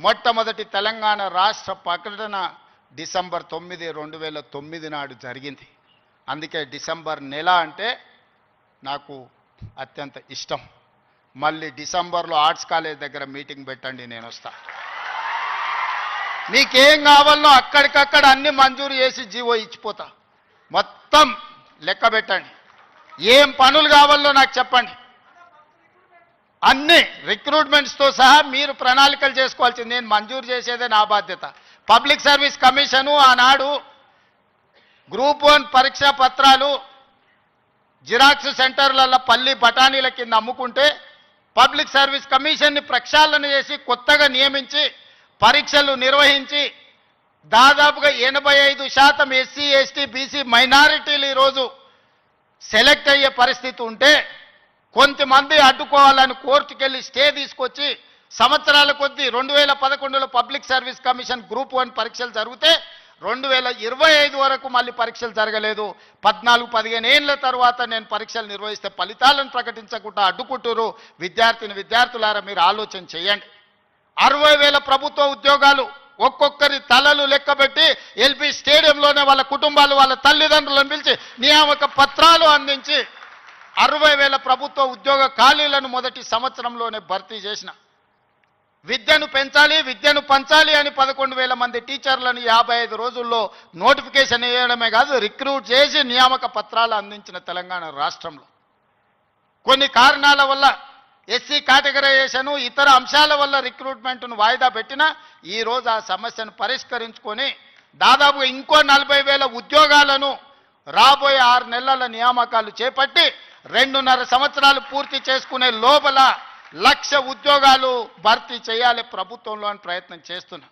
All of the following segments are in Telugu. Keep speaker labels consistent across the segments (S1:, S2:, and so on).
S1: మొట్టమొదటి తెలంగాణ రాష్ట్ర ప్రకటన డిసెంబర్ 9, 2009 నాడు జరిగింది. అందుకే డిసెంబర్ నెల అంటే నాకు అత్యంత ఇష్టం. మళ్ళీ డిసెంబర్లో ఆర్ట్స్ కాలేజ్ దగ్గర మీటింగ్ పెట్టండి, నేను వస్తా. మీకేం కావాలనో అక్కడికక్కడ అన్ని మంజూరు చేసి జీవో ఇచ్చిపోతా. మొత్తం లెక్క పెట్టండి, ఏం పనులు కావాలో నాకు చెప్పండి. అన్ని రిక్రూట్మెంట్స్తో సహా మీరు ప్రణాళికలు చేసుకోవాల్సింది. నేను మంజూరు చేసేదే నా బాధ్యత. పబ్లిక్ సర్వీస్ కమిషను ఆనాడు గ్రూప్ 1 పరీక్షా పత్రాలు జిరాక్స్ సెంటర్లలో పల్లి బఠానీల కింద అమ్ముకుంటే పబ్లిక్ సర్వీస్ కమిషన్ని ప్రక్షాళన చేసి కొత్తగా నియమించి పరీక్షలు నిర్వహించి దాదాపుగా 85% ఎస్సీ, ఎస్టీ, బీసీ మైనారిటీలు ఈరోజు సెలెక్ట్ అయ్యే పరిస్థితి ఉంటే కొంతమంది అడ్డుకోవాలని కోర్టుకెళ్ళి స్టే తీసుకొచ్చి సంవత్సరాల కొద్దీ 2011లో పబ్లిక్ సర్వీస్ కమిషన్ గ్రూప్ 1 పరీక్షలు జరిగితే 2025 వరకు మళ్ళీ పరీక్షలు జరగలేదు. 14-15 ఏళ్ల తర్వాత నేను పరీక్షలు నిర్వహిస్తే ఫలితాలను ప్రకటించకుండా అడ్డుకుంటారు. విద్యార్థులారా మీరు ఆలోచన చేయండి. 60,000 ప్రభుత్వ ఉద్యోగాలు ఒక్కొక్కరి తలలు లెక్కబెట్టి ఎల్పీ స్టేడియంలోనే వాళ్ళ కుటుంబాలు వాళ్ళ తల్లిదండ్రులను పిలిచి నియామక పత్రాలు అందించి 60,000 ప్రభుత్వ ఉద్యోగ ఖాళీలను మొదటి సంవత్సరంలోనే భర్తీ చేసిన. విద్యను పెంచాలి, విద్యను పంచాలి అని 11,000 మంది టీచర్లను 55 రోజుల్లో నోటిఫికేషన్ వేయడమే కాదు, రిక్రూట్ చేసి నియామక పత్రాలు అందించిన తెలంగాణ రాష్ట్రంలో కొన్ని కారణాల వల్ల ఎస్సీ కేటగరైజేషన్ ఇతర అంశాల వల్ల రిక్రూట్మెంట్ను వాయిదా పెట్టినా ఈరోజు ఆ సమస్యను పరిష్కరించుకొని దాదాపుగా ఇంకో 40,000 ఉద్యోగాలను రాబోయే 6 నెలల నియామకాలు చేపట్టి 2.5 సంవత్సరాలు పూర్తి చేసుకునే లోపల 1,00,000 ఉద్యోగాలు భర్తీ చేయాలి ప్రభుత్వంలో అని ప్రయత్నం చేస్తున్నా.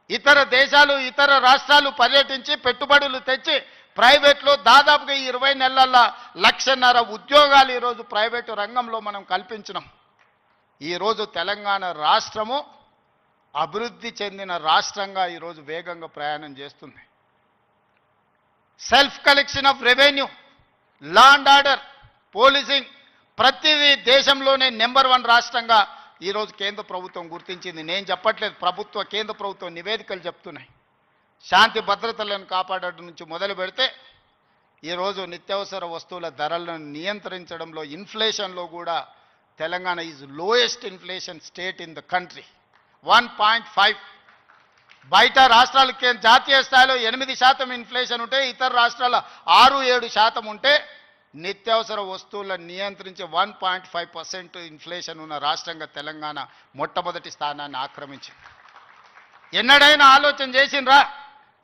S1: ఇతర దేశాలు ఇతర రాష్ట్రాలు పర్యటించి పెట్టుబడులు తెచ్చి ప్రైవేట్లో దాదాపుగా 20 నెలల 1,50,000 ఉద్యోగాలు ఈరోజు ప్రైవేటు రంగంలో మనం కల్పించినాం. ఈరోజు తెలంగాణ రాష్ట్రము అభివృద్ధి చెందిన రాష్ట్రంగా ఈరోజు వేగంగా ప్రయాణం చేస్తుంది. Self collection of revenue, law and order, policing ప్రతిదీ దేశంలోనే నెంబర్ 1 రాష్ట్రంగా ఈరోజు కేంద్ర ప్రభుత్వం గుర్తించింది. నేను చెప్పట్లేదు, కేంద్ర ప్రభుత్వం నివేదికలు చెప్తున్నాయి. శాంతి భద్రతలను కాపాడడం నుంచి మొదలు పెడితే ఈరోజు నిత్యావసర వస్తువుల ధరలను నియంత్రించడంలో ఇన్ఫ్లేషన్లో కూడా Telangana is lowest inflation state in the country. 1.5. బయట రాష్ట్రాలకి జాతీయ స్థాయిలో 8% ఇన్ఫ్లేషన్ ఉంటే ఇతర రాష్ట్రాల 6-7% ఉంటే నిత్యావసర వస్తువులను నియంత్రించి 1.5% ఇన్ఫ్లేషన్ ఉన్న రాష్ట్రంగా తెలంగాణ మొట్టమొదటి స్థానాన్ని ఆక్రమించింది. ఎన్నడైనా ఆలోచన చేసిండ్రా?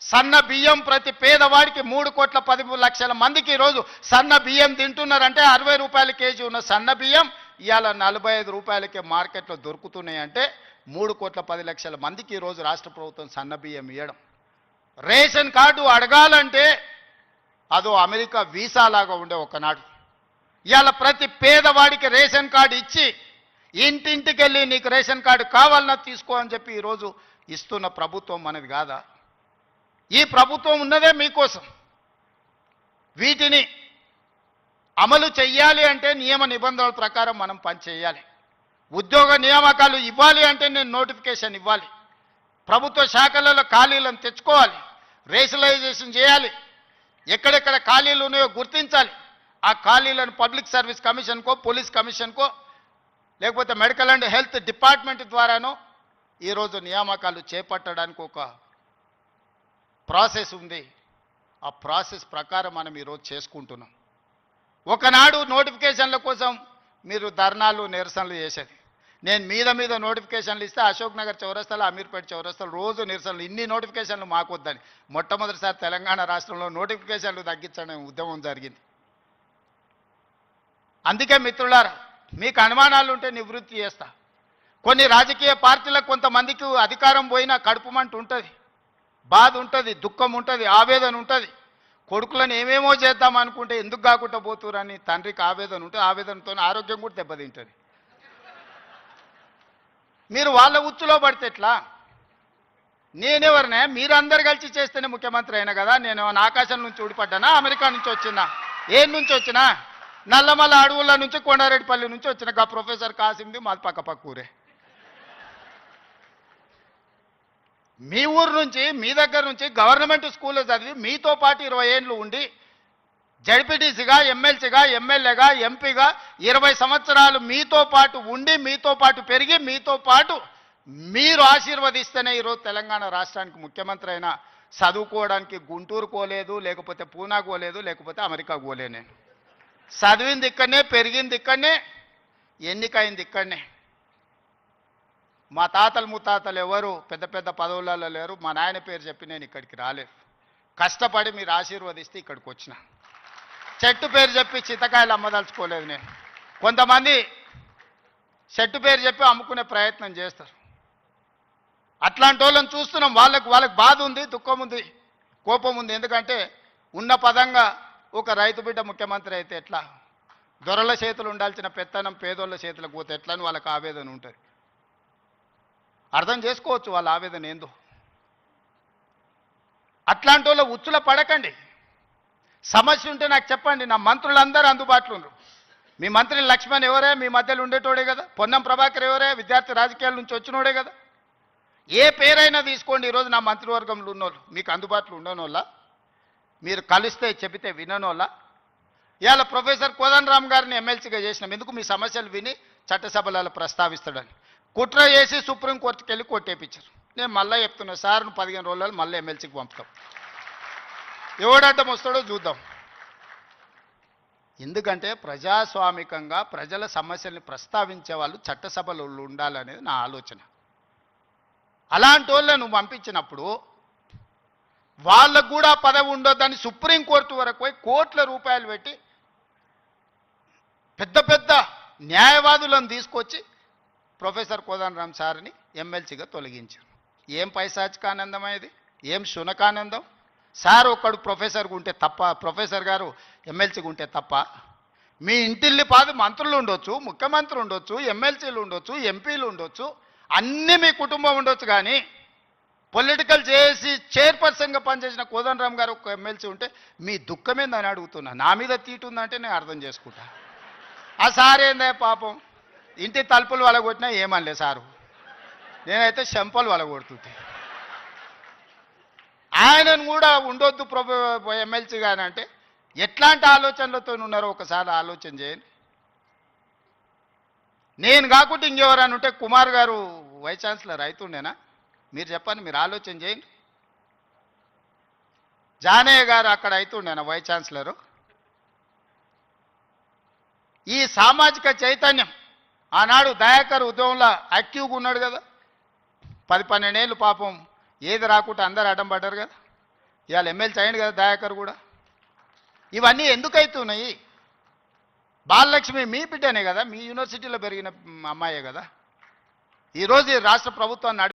S1: సన్న బియ్యం ప్రతి పేదవాడికి 3,10,00,000 మందికి ఈరోజు సన్న బియ్యం తింటున్నారంటే 60 రూపాయల కేజీ ఉన్న సన్న బియ్యం ఇవాళ 45 రూపాయలకే మార్కెట్లో దొరుకుతున్నాయంటే 3,10,00,000 మందికి ఈరోజు రాష్ట్ర ప్రభుత్వం సన్న బియ్యం ఇవ్వడం. రేషన్ కార్డు అడగాలంటే అదో అమెరికా వీసా లాగా ఉండే ఒకనాడు. ఇవాళ ప్రతి పేదవాడికి రేషన్ కార్డు ఇచ్చి ఇంటింటికి వెళ్ళి నీకు రేషన్ కార్డు కావాలన్నా తీసుకో అని చెప్పి ఈరోజు ఇస్తున్న ప్రభుత్వం మనది కాదా? ఈ ప్రభుత్వం ఉన్నదే మీకోసం. వీటిని అమలు చెయ్యాలి అంటే నియమ నిబంధనల ప్రకారం మనం పనిచేయాలి. ఉద్యోగ నియామకాలు ఇవ్వాలి అంటే నేను నోటిఫికేషన్ ఇవ్వాలి. ప్రభుత్వ శాఖలలో ఖాళీలను తెచ్చుకోవాలి, రేషనలైజేషన్ చేయాలి, ఎక్కడెక్కడ ఖాళీలు ఉన్నాయో గుర్తించాలి. ఆ ఖాళీలను పబ్లిక్ సర్వీస్ కమిషన్కో, పోలీస్ కమిషన్కో, లేకపోతే మెడికల్ అండ్ హెల్త్ డిపార్ట్మెంట్ ద్వారానో ఈరోజు నియామకాలు చేపట్టడానికి ఒక ప్రాసెస్ ఉంది. ఆ ప్రాసెస్ ప్రకారం మనం ఈరోజు చేసుకుంటున్నాం. ఒకనాడు నోటిఫికేషన్ల కోసం మీరు ధర్నాలు నిరసనలు చేసేది. నేను మీద నోటిఫికేషన్లు ఇస్తే అశోక్ నగర్ చౌరస్తాలో, అమీర్పేట చౌరస్తాలో రోజు నిరసనలు. ఇన్ని నోటిఫికేషన్లు మాకు వద్దని మొట్టమొదటిసారి తెలంగాణ రాష్ట్రంలో నోటిఫికేషన్లు తగ్గించడం ఉద్యమం జరిగింది. అందుకే మిత్రులారా, మీకు అనుమానాలు ఉంటే నివృత్తి చేస్తా. కొన్ని రాజకీయ పార్టీలకు కొంతమందికి అధికారం పోయినా కడుపుమంట ఉంటుంది, బాధ ఉంటుంది, దుఃఖం ఉంటుంది, ఆవేదన ఉంటుంది. కొడుకులను ఏమేమో చేద్దాం అనుకుంటే ఎందుకు కాకుండా పోతురని తండ్రికి ఆవేదన ఉంటుంది. ఆవేదనతో ఆరోగ్యం కూడా దెబ్బతింటుంది. మీరు వాళ్ళ ఉచ్చులో పడితే ఎట్లా? నేనెవరినే? మీరు అందరు కలిసి చేస్తేనే ముఖ్యమంత్రి అయినా కదా. నేను ఆకాశం నుంచి ఊడిపడ్డానా? అమెరికా నుంచి వచ్చినా? ఏ నుంచి వచ్చినా? నల్లమల్ల అడవుల నుంచి, కొండారెడ్డిపల్లి నుంచి వచ్చిన ప్రొఫెసర్ కాసింది మాది పక్క ఊరే. మీ ఊరు నుంచి మీ దగ్గర నుంచి గవర్నమెంట్ స్కూల్లో చదివి మీతో పాటు 20 ఏళ్ళు ఉండి జడ్పీటీసీగా ఎమ్మెల్సీగా ఎమ్మెల్యేగా ఎంపీగా 20 సంవత్సరాలు మీతో పాటు ఉండి మీతో పాటు పెరిగి మీతో పాటు మీరు ఆశీర్వదిస్తేనే ఈరోజు తెలంగాణ రాష్ట్రానికి ముఖ్యమంత్రి అయినా చదువుకోవడానికి గుంటూరు పోలేదు, లేకపోతే పూనా పోలేదు, లేకపోతే అమెరికా పోలే. నేను చదివింది ఇక్కడనే, పెరిగింది ఇక్కడనే, ఎన్నికైంది ఇక్కడనే. మా తాతలు ముత్తాతలు ఎవరు పెద్ద పెద్ద పదవులలో లేరు. మా నాయన పేరు చెప్పి నేను ఇక్కడికి రాలేదు. కష్టపడి మీరు ఆశీర్వదిస్తే ఇక్కడికి వచ్చిన. చెట్టు పేరు చెప్పి చింతకాయలు అమ్మదలుచుకోలేదు నేను. కొంతమంది చెట్టు పేరు చెప్పి అమ్ముకునే ప్రయత్నం చేస్తారు. అట్లాంటి వాళ్ళని చూస్తున్నాం. వాళ్ళకి బాధ ఉంది, దుఃఖం ఉంది, కోపం ఉంది. ఎందుకంటే ఉన్న పదంగా ఒక రైతు బిడ్డ ముఖ్యమంత్రి అయితే ఎట్లా, దొరల చేతులు ఉండాల్సిన పెత్తనం పేదోళ్ళ చేతులకు పోతే ఎట్లా అని వాళ్ళకి ఆవేదన ఉంటుంది. అర్థం చేసుకోవచ్చు వాళ్ళ ఆవేదన ఏందో. అట్లాంటి వాళ్ళ ఉచ్చుల పడకండి. సమస్య ఉంటే నాకు చెప్పండి. నా మంత్రులందరూ అందుబాటులో ఉన్నారు. మీ మంత్రి లక్ష్మణ్ ఎవరే, మీ మధ్యలో ఉండేటోడే కదా. పొన్నం ప్రభాకర్ ఎవరే, విద్యార్థి రాజకీయాల నుంచి వచ్చినోడే కదా. ఏ పేరైనా తీసుకోండి. ఈరోజు నా మంత్రివర్గంలో ఉన్నోళ్ళు మీకు అందుబాటులో ఉండనోళ్ళ, మీరు కలిస్తే చెబితే విననోళ్ళ. ఇవాళ ప్రొఫెసర్ కోదండరామ్ గారిని ఎమ్మెల్సీగా చేసినాం. ఎందుకు? మీ సమస్యలు విని చట్టసభలలో ప్రస్తావిస్తాడని. కుట్ర చేసి సుప్రీంకోర్టుకి వెళ్ళి కొట్టేపించారు. నేను మళ్ళీ చెప్తున్నా, సార్ను 15 రోజులలో మళ్ళీ ఎమ్మెల్సీకి పంపుతాం. ఎవడడ్డం వస్తాడో చూద్దాం. ఎందుకంటే ప్రజాస్వామికంగా ప్రజల సమస్యల్ని ప్రస్తావించే వాళ్ళు చట్టసభలో ఉండాలనేది నా ఆలోచన. అలాంటి వాళ్ళని నువ్వు పంపించినప్పుడు వాళ్ళకు కూడా పదవి ఉండొద్దని సుప్రీంకోర్టు వరకు పోయి కోట్ల రూపాయలు పెట్టి పెద్ద పెద్ద న్యాయవాదులను తీసుకొచ్చి ప్రొఫెసర్ కోదండరామ్ సార్ని ఎమ్మెల్సీగా తొలగించారు. ఏం పైశాచికానందం ఇది, ఏం శునకానందం. సార్ ఒక్కడు ప్రొఫెసర్గా ఉంటే తప్ప, ప్రొఫెసర్ గారు ఎమ్మెల్సీగా ఉంటే తప్ప. మీ ఇంటిల్లి పాది మంత్రులు ఉండొచ్చు, ముఖ్యమంత్రి ఉండొచ్చు, ఎమ్మెల్సీలు ఉండొచ్చు, ఎంపీలు ఉండొచ్చు, అన్నీ మీ కుటుంబం ఉండొచ్చు. కానీ పొలిటికల్ చేసి చైర్పర్సన్గా పనిచేసిన కోదండరామ్ గారు ఒక ఎమ్మెల్సీ ఉంటే మీ దుఃఖమేందని అడుగుతున్నా. నా మీద తీటు ఉందంటే నేను అర్థం చేసుకుంటా. ఆ సార్ ఏందే పాపం, ఇంటి తలుపులు వలగొట్టినా ఏమనలే సారు. నేనైతే చెంపలు వలగొడుతుంటే ఆయనను కూడా ఉండొద్దు ఎమ్మెల్సీగా అంటే ఎట్లాంటి ఆలోచనలతో ఉన్నారో ఒకసారి ఆలోచన చేయండి. నేను కాకుండా ఇంకెవరైనా ఉంటే కుమార్ గారు వైస్ ఛాన్సలర్ అవుతుండేనా? మీరు చెప్పండి, మీరు ఆలోచన చేయండి. జానయ్య గారు అక్కడ అవుతుండేనా వైస్ ఛాన్సలరు? ఈ సామాజిక చైతన్యం ఆనాడు దయాకర్ ఉద్యమంలో యాక్టివ్గా ఉన్నాడు కదా. 10-12 ఏళ్ళు పాపం ఏది రాకుండా అందరు అడ్డం పడ్డారు కదా. ఇవాళ ఎమ్మెల్సీ అయ్యింది కదా దయాకర్ కూడా. ఇవన్నీ ఎందుకు అవుతున్నాయి? బాలలక్ష్మి మీ బిడ్డనే కదా, మీ యూనివర్సిటీలో పెరిగిన అమ్మాయే కదా. ఈరోజు రాష్ట్ర ప్రభుత్వాన్ని